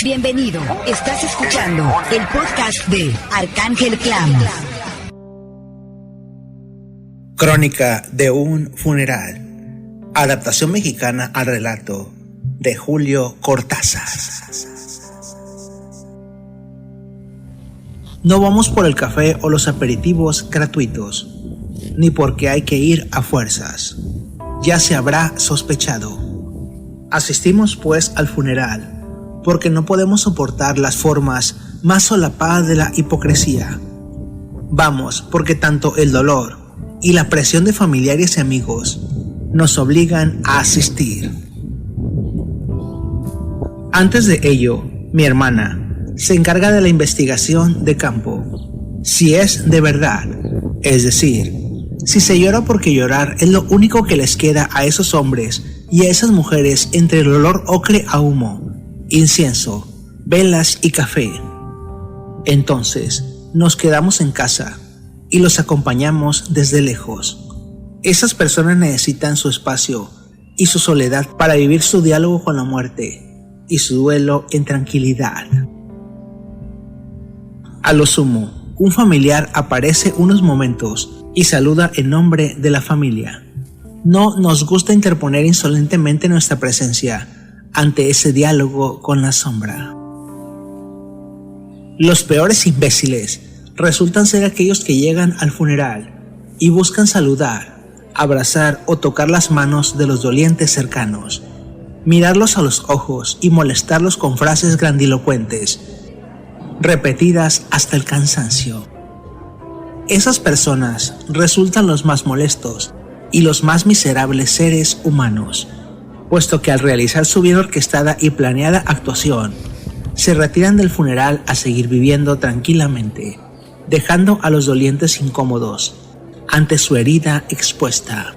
Bienvenido, estás escuchando el podcast de Arcángel Clan. Crónica de un funeral. Adaptación mexicana al relato de Julio Cortázar. No vamos por el café o los aperitivos gratuitos, ni porque hay que ir a fuerzas. Ya se habrá sospechado. Asistimos pues al funeral, porque no podemos soportar las formas más solapadas de la hipocresía. Vamos, porque tanto el dolor y la presión de familiares y amigos nos obligan a asistir. Antes de ello, mi hermana se encarga de la investigación de campo. Si es de verdad, es decir, si se llora porque llorar es lo único que les queda a esos hombres y a esas mujeres entre el olor ocre a humo, incienso, velas y café, entonces nos quedamos en casa y los acompañamos desde lejos. Esas personas necesitan su espacio y su soledad para vivir su diálogo con la muerte y su duelo en tranquilidad. A lo sumo, un familiar aparece unos momentos y saluda en nombre de la familia. No nos gusta interponer insolentemente nuestra presencia ante ese diálogo con la sombra. Los peores imbéciles resultan ser aquellos que llegan al funeral y buscan saludar, abrazar o tocar las manos de los dolientes cercanos, mirarlos a los ojos y molestarlos con frases grandilocuentes, repetidas hasta el cansancio. Esas personas resultan los más molestos y los más miserables seres humanos, puesto que al realizar su bien orquestada y planeada actuación, se retiran del funeral a seguir viviendo tranquilamente, dejando a los dolientes incómodos ante su herida expuesta.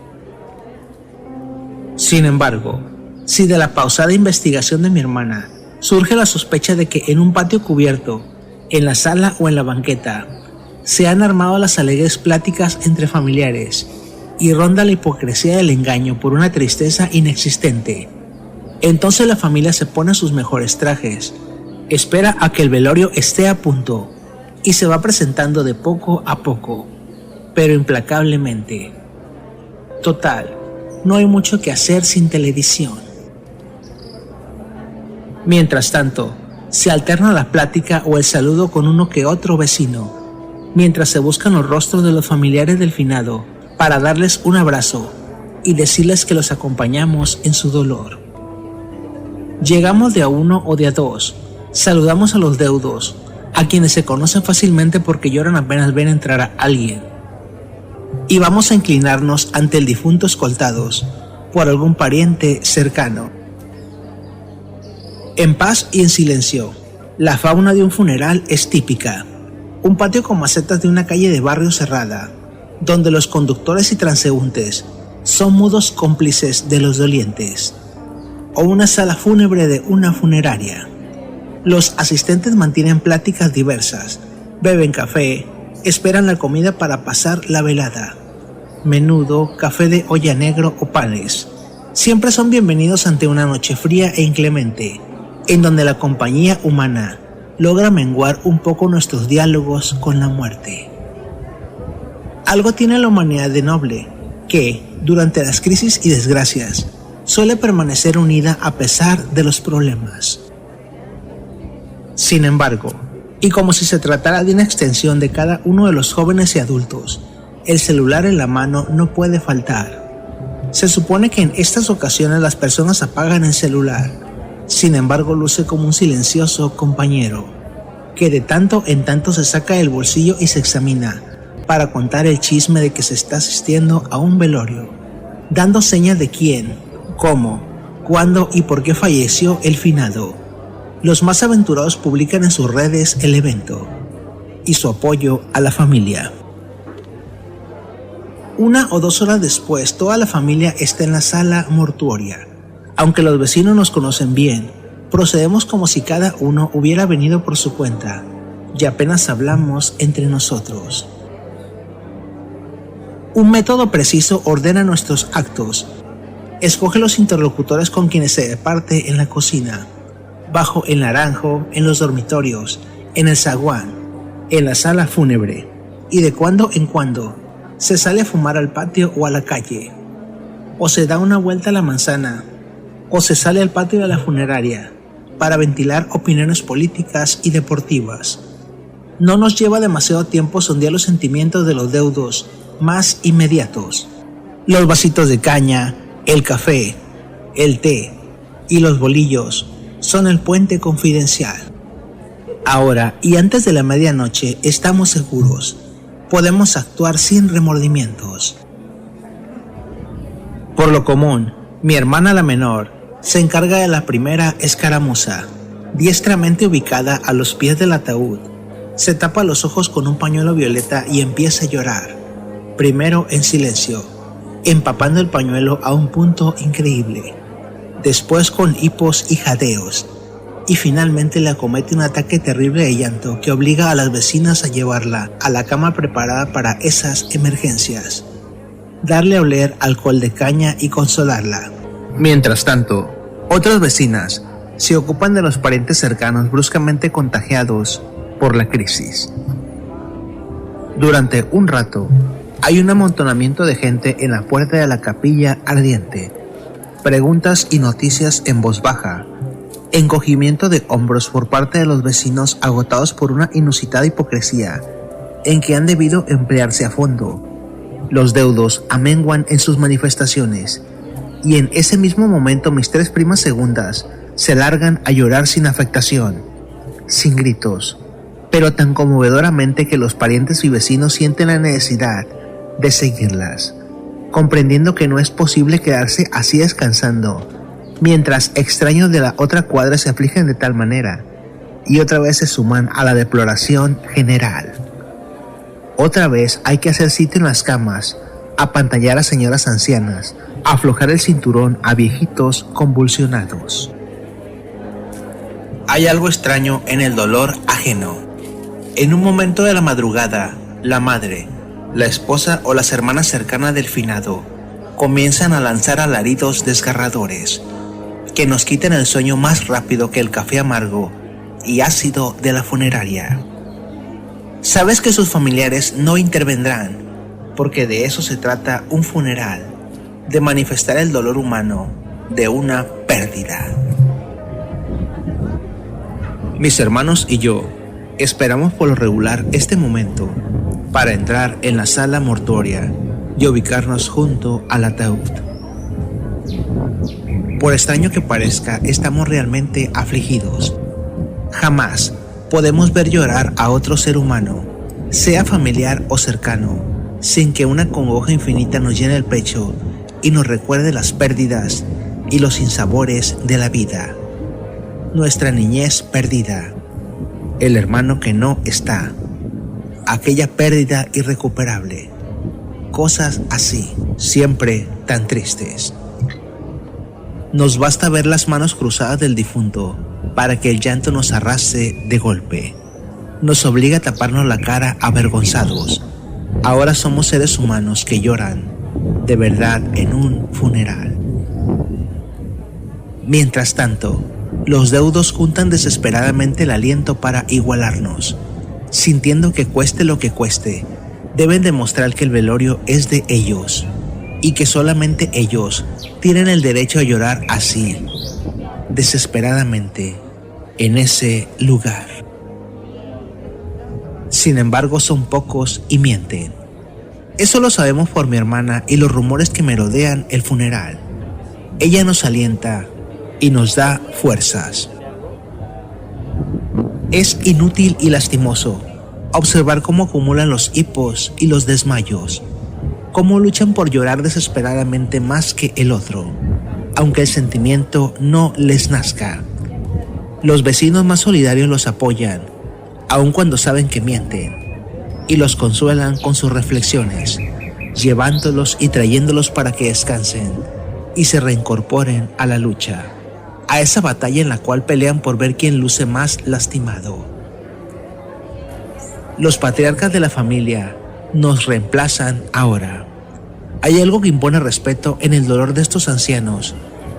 Sin embargo, si de la pausada investigación de mi hermana surge la sospecha de que en un patio cubierto, en la sala o en la banqueta, se han armado las alegres pláticas entre familiares y ronda la hipocresía del engaño por una tristeza inexistente, entonces la familia se pone sus mejores trajes, espera a que el velorio esté a punto y se va presentando de poco a poco, pero implacablemente. Total, no hay mucho que hacer sin televisión. Mientras tanto, se alterna la plática o el saludo con uno que otro vecino, mientras se buscan los rostros de los familiares del finado para darles un abrazo y decirles que los acompañamos en su dolor. Llegamos de a uno o de a dos, saludamos a los deudos, a quienes se conocen fácilmente porque lloran apenas ven entrar a alguien, y vamos a inclinarnos ante el difunto escoltados por algún pariente cercano. En paz y en silencio, la fauna de un funeral es típica: un patio con macetas de una calle de barrio cerrada, donde los conductores y transeúntes son mudos cómplices de los dolientes, o una sala fúnebre de una funeraria. Los asistentes mantienen pláticas diversas, beben café, esperan la comida para pasar la velada. Menudo, café de olla negro o panes. Siempre son bienvenidos ante una noche fría e inclemente, en donde la compañía humana logra menguar un poco nuestros diálogos con la muerte. Algo tiene la humanidad de noble, que, durante las crisis y desgracias, suele permanecer unida a pesar de los problemas. Sin embargo, y como si se tratara de una extensión de cada uno de los jóvenes y adultos, el celular en la mano no puede faltar. Se supone que en estas ocasiones las personas apagan el celular, sin embargo luce como un silencioso compañero, que de tanto en tanto se saca del bolsillo y se examina, para contar el chisme de que se está asistiendo a un velorio, dando señas de quién, cómo, cuándo y por qué falleció el finado. Los más aventurados publican en sus redes el evento y su apoyo a la familia. 1 o 2 horas después, toda la familia está en la sala mortuoria. Aunque los vecinos nos conocen bien, procedemos como si cada uno hubiera venido por su cuenta y apenas hablamos entre nosotros. Un método preciso ordena nuestros actos. Escoge los interlocutores con quienes se departe en la cocina, bajo el naranjo, en los dormitorios, en el zaguán, en la sala fúnebre, y de cuando en cuando se sale a fumar al patio o a la calle, o se da una vuelta a la manzana, o se sale al patio de la funeraria para ventilar opiniones políticas y deportivas. No nos lleva demasiado tiempo sondear los sentimientos de los deudos más inmediatos. Los vasitos de caña, el café, el té y los bolillos son el puente confidencial. Ahora y antes de la medianoche estamos seguros. Podemos actuar sin remordimientos. Por lo común, mi hermana la menor se encarga de la primera escaramuza, diestramente ubicada a los pies del ataúd. Se tapa los ojos con un pañuelo violeta y empieza a llorar, primero en silencio, empapando el pañuelo a un punto increíble, después con hipos y jadeos, y finalmente le acomete un ataque terrible de llanto que obliga a las vecinas a llevarla a la cama preparada para esas emergencias, darle a oler alcohol de caña y consolarla. Mientras tanto, otras vecinas se ocupan de los parientes cercanos bruscamente contagiados por la crisis. Durante un rato, hay un amontonamiento de gente en la puerta de la capilla ardiente, preguntas y noticias en voz baja, encogimiento de hombros por parte de los vecinos agotados por una inusitada hipocresía en que han debido emplearse a fondo. Los deudos amenguan en sus manifestaciones, y en ese mismo momento mis 3 primas segundas se largan a llorar sin afectación, sin gritos, pero tan conmovedoramente que los parientes y vecinos sienten la necesidad de seguirlas, comprendiendo que no es posible quedarse así descansando, mientras extraños de la otra cuadra se afligen de tal manera, y otra vez se suman a la deploración general. Otra vez hay que hacer sitio en las camas, apantallar a señoras ancianas, aflojar el cinturón a viejitos convulsionados. Hay algo extraño en el dolor ajeno. En un momento de la madrugada, la madre, la esposa o las hermanas cercanas del finado comienzan a lanzar alaridos desgarradores que nos quiten el sueño más rápido que el café amargo y ácido de la funeraria. Sabes que sus familiares no intervendrán, porque de eso se trata un funeral, de manifestar el dolor humano de una pérdida. Mis hermanos y yo esperamos por lo regular este momento para entrar en la sala mortuoria y ubicarnos junto al ataúd. Por extraño que parezca, estamos realmente afligidos. Jamás podemos ver llorar a otro ser humano, sea familiar o cercano, sin que una congoja infinita nos llene el pecho y nos recuerde las pérdidas y los sinsabores de la vida. Nuestra niñez perdida, el hermano que no está, aquella pérdida irrecuperable, cosas así, siempre tan tristes. Nos basta ver las manos cruzadas del difunto para que el llanto nos arrase de golpe. Nos obliga a taparnos la cara avergonzados. Ahora somos seres humanos que lloran de verdad en un funeral. Mientras tanto, los deudos juntan desesperadamente el aliento para igualarnos, sintiendo que cueste lo que cueste, deben demostrar que el velorio es de ellos y que solamente ellos tienen el derecho a llorar así, desesperadamente, en ese lugar. Sin embargo, son pocos y mienten. Eso lo sabemos por mi hermana y los rumores que merodean el funeral. Ella nos alienta y nos da fuerzas. Es inútil y lastimoso observar cómo acumulan los hipos y los desmayos, cómo luchan por llorar desesperadamente más que el otro, aunque el sentimiento no les nazca. Los vecinos más solidarios los apoyan, aun cuando saben que mienten, y los consuelan con sus reflexiones, llevándolos y trayéndolos para que descansen y se reincorporen a la lucha, a esa batalla en la cual pelean por ver quién luce más lastimado. Los patriarcas de la familia nos reemplazan ahora. Hay algo que impone respeto en el dolor de estos ancianos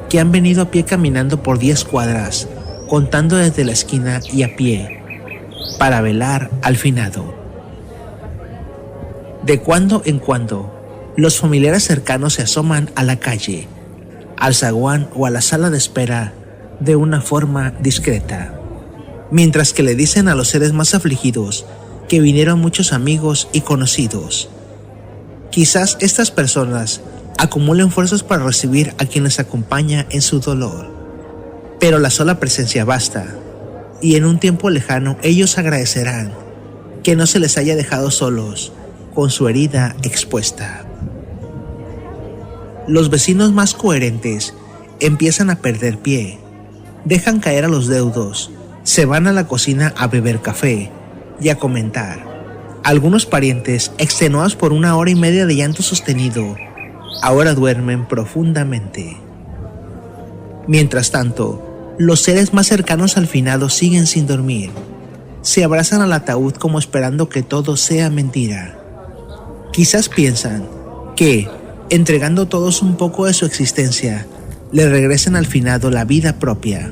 que han venido a pie caminando por 10 cuadras, contando desde la esquina y a pie, para velar al finado. De cuando en cuando, los familiares cercanos se asoman a la calle, al zaguán o a la sala de espera de una forma discreta, mientras que le dicen a los seres más afligidos que vinieron muchos amigos y conocidos. Quizás estas personas acumulen fuerzas para recibir a quien les acompaña en su dolor, pero la sola presencia basta, y en un tiempo lejano ellos agradecerán que no se les haya dejado solos con su herida expuesta. Los vecinos más coherentes empiezan a perder pie, dejan caer a los deudos, se van a la cocina a beber café y a comentar. Algunos parientes, extenuados por 1 hora y media de llanto sostenido, ahora duermen profundamente. Mientras tanto, los seres más cercanos al finado siguen sin dormir. Se abrazan al ataúd como esperando que todo sea mentira. Quizás piensan que, entregando todos un poco de su existencia, le regresen al finado la vida propia.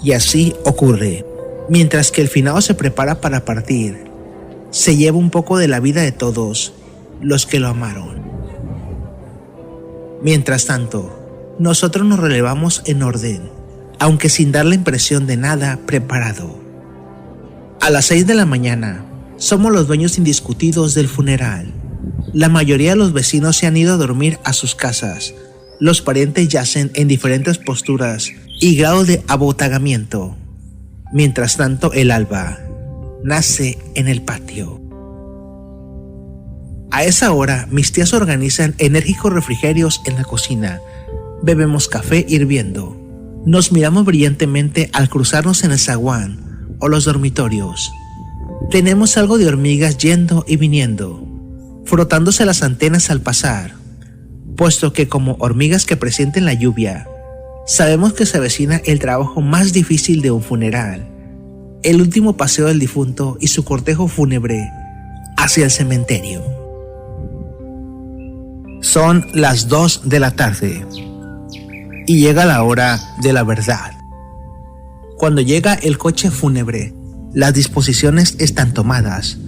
Y así ocurre. Mientras que el finado se prepara para partir, se lleva un poco de la vida de todos los que lo amaron. Mientras tanto, nosotros nos relevamos en orden, aunque sin dar la impresión de nada preparado. A las 6 de la mañana, somos los dueños indiscutidos del funeral. La mayoría de los vecinos se han ido a dormir a sus casas. Los parientes yacen en diferentes posturas y grado de abotagamiento. Mientras tanto, el alba nace en el patio. A esa hora, mis tías organizan enérgicos refrigerios en la cocina. Bebemos café hirviendo. Nos miramos brillantemente al cruzarnos en el zaguán o los dormitorios. Tenemos algo de hormigas yendo y viniendo, frotándose las antenas al pasar, puesto que como hormigas que presienten la lluvia, sabemos que se avecina el trabajo más difícil de un funeral, el último paseo del difunto y su cortejo fúnebre hacia el cementerio. Son las 2 de la tarde y llega la hora de la verdad. Cuando llega el coche fúnebre, las disposiciones están tomadas.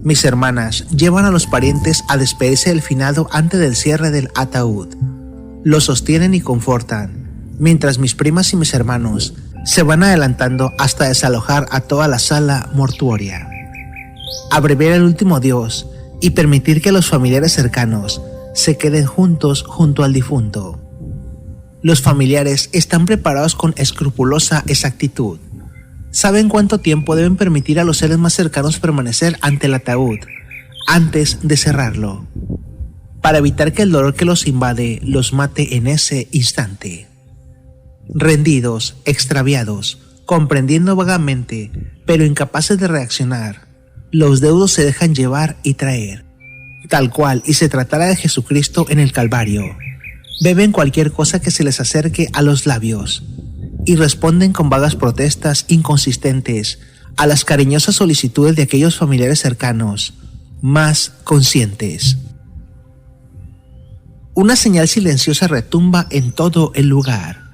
Mis hermanas llevan a los parientes a despedirse del finado antes del cierre del ataúd. Lo sostienen y confortan, mientras mis primas y mis hermanos se van adelantando hasta desalojar a toda la sala mortuoria. Abreviar el último adiós y permitir que los familiares cercanos se queden juntos junto al difunto. Los familiares están preparados con escrupulosa exactitud. Saben cuánto tiempo deben permitir a los seres más cercanos permanecer ante el ataúd antes de cerrarlo, para evitar que el dolor que los invade los mate en ese instante. Rendidos, extraviados, comprendiendo vagamente, pero incapaces de reaccionar, los deudos se dejan llevar y traer, tal cual y se tratara de Jesucristo en el Calvario. Beben cualquier cosa que se les acerque a los labios y responden con vagas protestas inconsistentes a las cariñosas solicitudes de aquellos familiares cercanos más conscientes. Una señal silenciosa retumba en todo el lugar.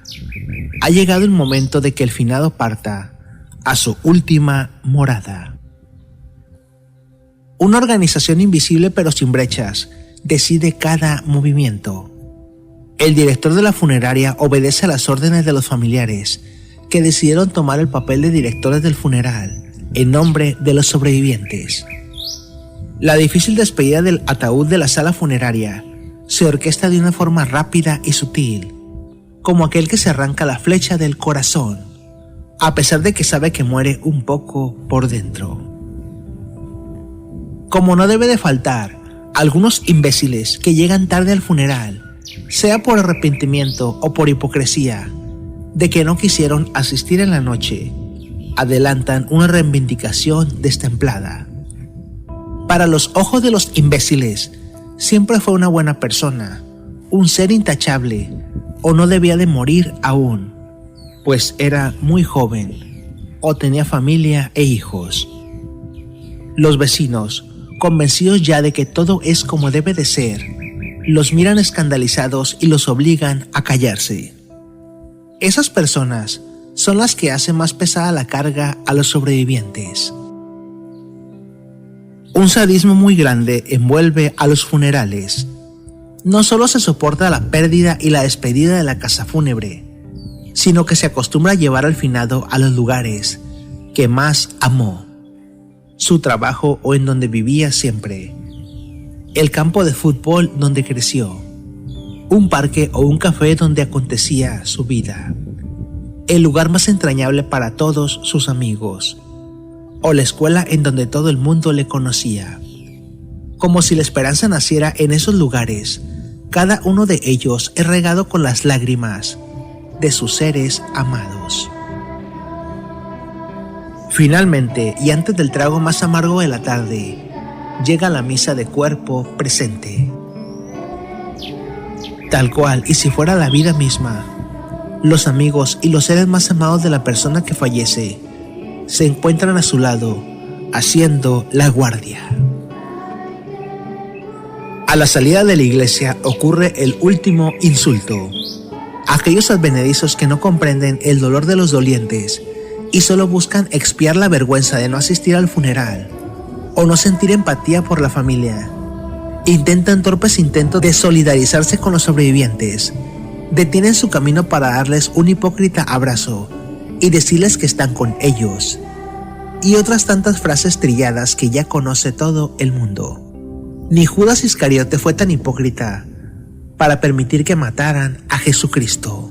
Ha llegado el momento de que el finado parta a su última morada. Una organización invisible pero sin brechas decide cada movimiento. El director de la funeraria obedece a las órdenes de los familiares, que decidieron tomar el papel de directores del funeral en nombre de los sobrevivientes. La difícil despedida del ataúd de la sala funeraria se orquesta de una forma rápida y sutil, como aquel que se arranca la flecha del corazón, a pesar de que sabe que muere un poco por dentro. Como no debe de faltar, algunos imbéciles que llegan tarde al funeral, sea por arrepentimiento o por hipocresía, de que no quisieron asistir en la noche, adelantan una reivindicación destemplada. Para los ojos de los imbéciles, siempre fue una buena persona, un ser intachable, o no debía de morir aún, pues era muy joven, o tenía familia e hijos. Los vecinos, convencidos ya de que todo es como debe de ser, los miran escandalizados y los obligan a callarse. Esas personas son las que hacen más pesada la carga a los sobrevivientes. Un sadismo muy grande envuelve a los funerales. No solo se soporta la pérdida y la despedida de la casa fúnebre, sino que se acostumbra a llevar al finado a los lugares que más amó, su trabajo o en donde vivía siempre, el campo de fútbol donde creció, un parque o un café donde acontecía su vida, el lugar más entrañable para todos sus amigos, o la escuela en donde todo el mundo le conocía. Como si la esperanza naciera en esos lugares, cada uno de ellos es regado con las lágrimas de sus seres amados. Finalmente, y antes del trago más amargo de la tarde, llega la misa de cuerpo presente. Tal cual, y si fuera la vida misma, los amigos y los seres más amados de la persona que fallece se encuentran a su lado, haciendo la guardia. A la salida de la iglesia ocurre el último insulto. Aquellos advenedizos que no comprenden el dolor de los dolientes y solo buscan expiar la vergüenza de no asistir al funeral o no sentir empatía por la familia, intentan torpes intentos de solidarizarse con los sobrevivientes, detienen su camino para darles un hipócrita abrazo y decirles que están con ellos, y otras tantas frases trilladas que ya conoce todo el mundo. Ni Judas Iscariote fue tan hipócrita para permitir que mataran a Jesucristo.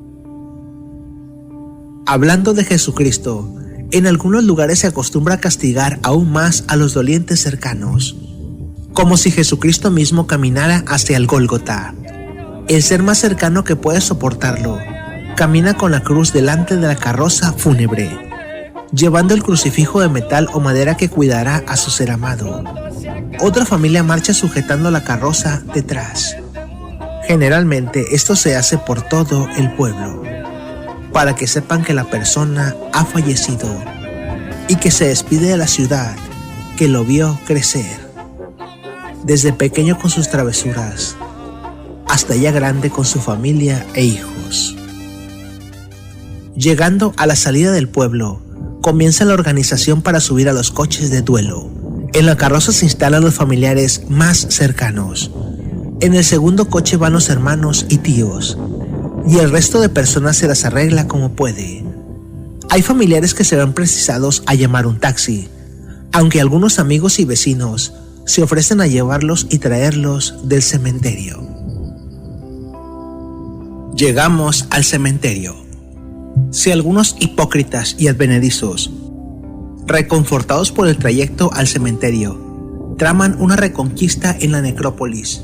Hablando de Jesucristo, en algunos lugares se acostumbra a castigar aún más a los dolientes cercanos, como si Jesucristo mismo caminara hacia el Gólgota. El ser más cercano que puede soportarlo camina con la cruz delante de la carroza fúnebre, llevando el crucifijo de metal o madera que cuidará a su ser amado. Otra familia marcha sujetando la carroza detrás. Generalmente esto se hace por todo el pueblo, para que sepan que la persona ha fallecido y que se despide de la ciudad que lo vio crecer, desde pequeño con sus travesuras, hasta ya grande con su familia e hijos. Llegando a la salida del pueblo, comienza la organización para subir a los coches de duelo. En la carroza se instalan los familiares más cercanos. En el segundo coche van los hermanos y tíos, y el resto de personas se las arregla como puede. Hay familiares que se ven precisados a llamar un taxi, aunque algunos amigos y vecinos se ofrecen a llevarlos y traerlos del cementerio. Llegamos al cementerio. Si algunos hipócritas y advenedizos, reconfortados por el trayecto al cementerio, traman una reconquista en la necrópolis,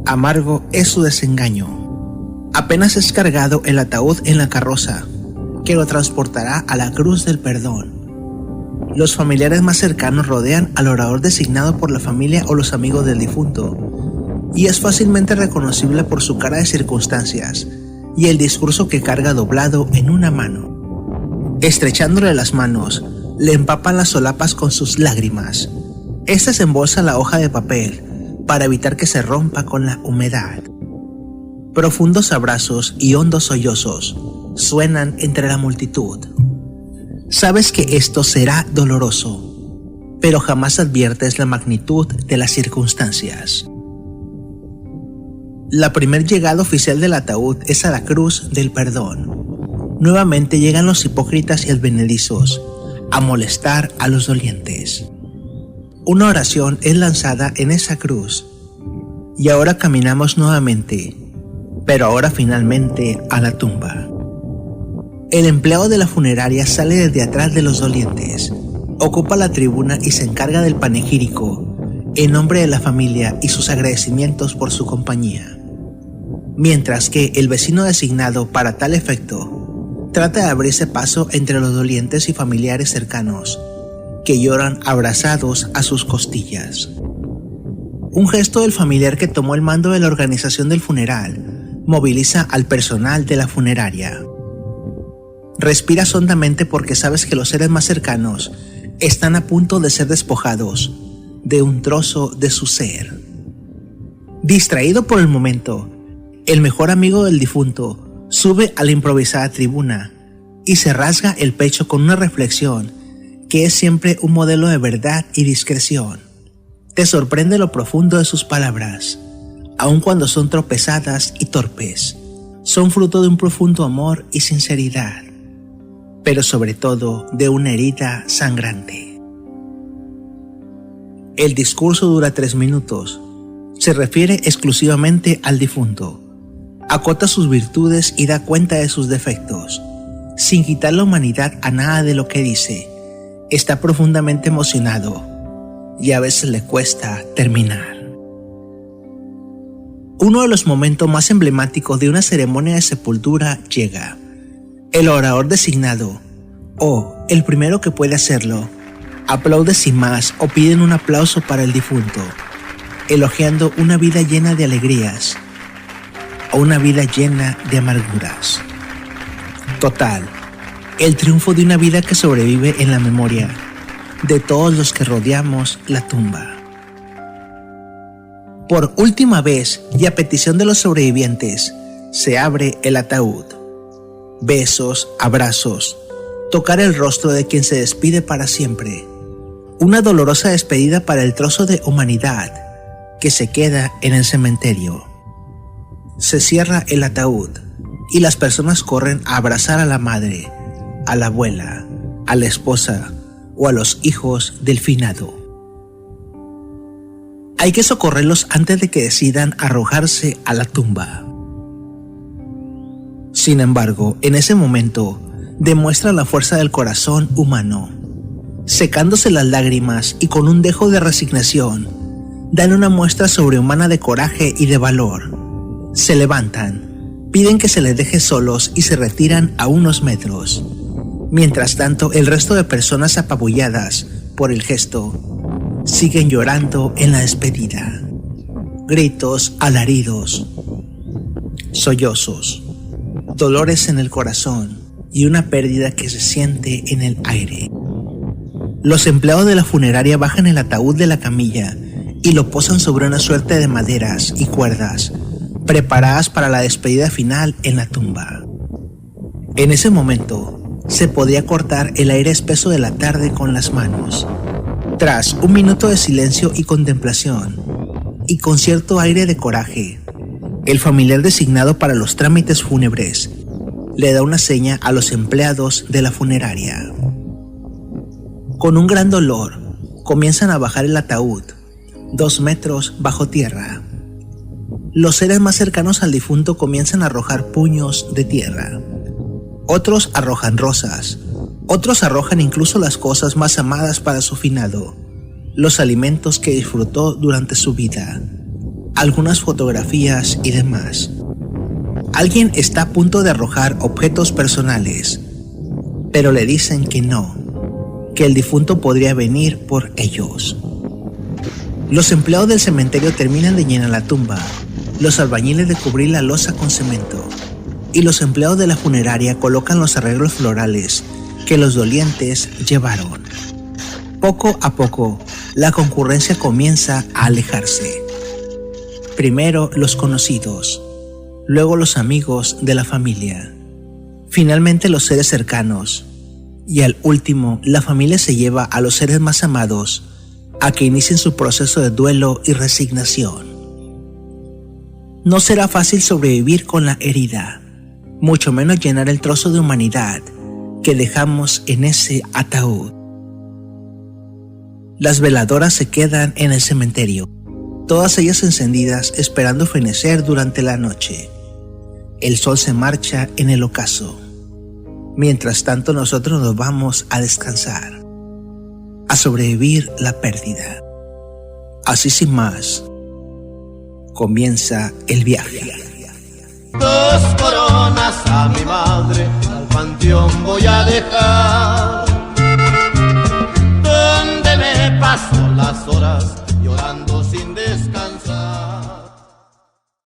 amargo es su desengaño. Apenas es cargado el ataúd en la carroza, que lo transportará a la cruz del perdón. Los familiares más cercanos rodean al orador designado por la familia o los amigos del difunto, y es fácilmente reconocible por su cara de circunstancias y el discurso que carga doblado en una mano. Estrechándole las manos, le empapan las solapas con sus lágrimas. Esta se embolsa la hoja de papel para evitar que se rompa con la humedad. Profundos abrazos y hondos sollozos suenan entre la multitud. Sabes que esto será doloroso, pero jamás adviertes la magnitud de las circunstancias. La primer llegada oficial del ataúd es a la cruz del perdón. Nuevamente llegan los hipócritas y advenedizos a molestar a los dolientes. Una oración es lanzada en esa cruz, y ahora caminamos nuevamente, pero ahora finalmente a la tumba. El empleado de la funeraria sale desde atrás de los dolientes, ocupa la tribuna y se encarga del panegírico en nombre de la familia y sus agradecimientos por su compañía, mientras que el vecino designado para tal efecto trata de abrirse paso entre los dolientes y familiares cercanos que lloran abrazados a sus costillas. Un gesto del familiar que tomó el mando de la organización del funeral moviliza al personal de la funeraria. Respiras hondamente porque sabes que los seres más cercanos están a punto de ser despojados de un trozo de su ser. Distraído por el momento, el mejor amigo del difunto sube a la improvisada tribuna y se rasga el pecho con una reflexión que es siempre un modelo de verdad y discreción. Te sorprende lo profundo de sus palabras, aun cuando son tropezadas y torpes. Son fruto de un profundo amor y sinceridad, pero sobre todo de una herida sangrante. El discurso dura 3 minutos. Se refiere exclusivamente al difunto. Acota sus virtudes y da cuenta de sus defectos, sin quitar la humanidad a nada de lo que dice. Está profundamente emocionado y a veces le cuesta terminar. Uno de los momentos más emblemáticos de una ceremonia de sepultura llega. El orador designado, o el primero que puede hacerlo, aplaude sin más o piden un aplauso para el difunto, elogiando una vida llena de alegrías o una vida llena de amarguras. Total, el triunfo de una vida que sobrevive en la memoria de todos los que rodeamos la tumba. Por última vez y a petición de los sobrevivientes, se abre el ataúd. Besos, abrazos, tocar el rostro de quien se despide para siempre. Una dolorosa despedida para el trozo de humanidad que se queda en el cementerio. Se cierra el ataúd y las personas corren a abrazar a la madre, a la abuela, a la esposa o a los hijos del finado. Hay que socorrerlos antes de que decidan arrojarse a la tumba. Sin embargo, en ese momento, demuestra la fuerza del corazón humano. Secándose las lágrimas y con un dejo de resignación, dan una muestra sobrehumana de coraje y de valor. Se levantan, piden que se les deje solos y se retiran a unos metros. Mientras tanto, el resto de personas apabulladas por el gesto siguen llorando en la despedida. Gritos, alaridos, sollozos, dolores en el corazón y una pérdida que se siente en el aire. Los empleados de la funeraria bajan el ataúd de la camilla y lo posan sobre una suerte de maderas y cuerdas preparadas para la despedida final en la tumba. En ese momento, se podía cortar el aire espeso de la tarde con las manos. Tras un minuto de silencio y contemplación, y con cierto aire de coraje, el familiar designado para los trámites fúnebres le da una seña a los empleados de la funeraria. Con un gran dolor, comienzan a bajar el ataúd, 2 metros bajo tierra. Los seres más cercanos al difunto comienzan a arrojar puños de tierra. Otros arrojan rosas. Otros arrojan incluso las cosas más amadas para su finado, los alimentos que disfrutó durante su vida, algunas fotografías y demás. Alguien está a punto de arrojar objetos personales, pero le dicen que no, que el difunto podría venir por ellos. Los empleados del cementerio terminan de llenar la tumba, los albañiles de cubrir la losa con cemento, y los empleados de la funeraria colocan los arreglos florales que los dolientes llevaron. Poco a poco, la concurrencia comienza a alejarse. Primero los conocidos, luego los amigos de la familia, finalmente los seres cercanos, y al último, la familia se lleva a los seres más amados a que inicien su proceso de duelo y resignación. No será fácil sobrevivir con la herida, mucho menos llenar el trozo de humanidad que dejamos en ese ataúd. Las veladoras se quedan en el cementerio, todas ellas encendidas esperando fenecer durante la noche. El sol se marcha en el ocaso. Mientras tanto, nosotros nos vamos a descansar, a sobrevivir la pérdida. Así sin más, comienza el viaje. 2 coronas a mi madre, al panteón voy a dejar, donde me paso las horas